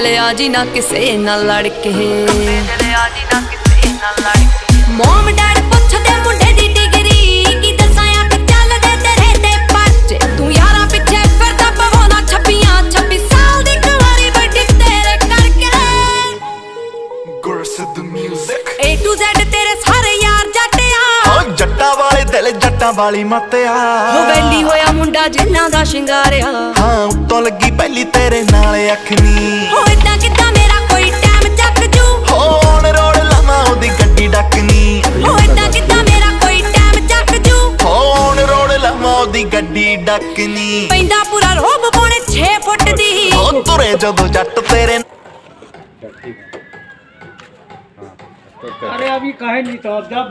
ਲਿਆ ਜੀ ਨਾ ਕਿਸੇ ਨਾਲ ਲੜ ਕੇ, ਮੋਮ ਡੈਡ ਪੁੱਛਦੇ ਮੁੰਡੇ ਦੀ ਡਿਗਰੀ, ਕੀ ਦੱਸਾਂ ਅੱਖ ਚੱਲਦੇ ਤੇਰੇ ਤੇ ਪਰਚੇ, ਤੂੰ ਯਾਰਾਂ ਪਿੱਛੇ ਫਿਰਦਾ ਪਵਾਉਣਾ 26 ਸਾਲ ਦੀ ਕੁਆਰੀ ਵੱਡੀ ਤੇਰੇ ਕਰਕੇ। ਗੁਰਸਿੱਧ ਮਿਊਜ਼ਿਕ A to Z ਤੇਰੇ ਸਾਰੇ ਯਾਰ ਜੱਟਿਆ, ਓ ਜੱਟਾਂ ਵਾਲੇ ਦਿਲ ਜੱਟਾਂ ਵਾਲੀ ਮੱਤਿਆ, ਹੋ ਵੈਲੀ ਹੋਇਆ ਮੁੰਡਾ ਜਿੰਨਾ ਦਾ ਸ਼ਿੰਗਾਰਿਆ, ਹਾਂ ਉੱਤੋਂ ਲੱਗੀ ਪਹਿਲੀ ਤੇਰੇ ਨਾਲ ਅੱਖ ਨੀ, ਹੋ ਏਦਾਂ ਕਿੱਦਾਂ ਮੇਰਾ ਕੋਈ ਟਾਈਮ ਚੱਕ ਜੂ, ਹੋਣ ਰੋੜ ਲਾਵਾਂ ਉਹਦੀ ਗੱਡੀ ਡੱਕਨੀ, ਹੋ ਏਦਾਂ ਕਿੱਦਾਂ ਮੇਰਾ ਕੋਈ ਟਾਈਮ ਚੱਕ ਜੂ, ਹੋਣ ਰੋੜ ਲਾਵਾਂ ਉਹਦੀ ਗੱਡੀ ਡੱਕਨੀ, ਪੈਂਦਾ ਪੂਰਾ ਰੋਬ ਪੌਣੇ 6 ਫੁੱਟ ਦੀ, ਉਹ ਤੁਰੇ ਜਦੋਂ ਜੱਟ ਤੇਰੇ। अरे अभी काहे नहीं तो अब जब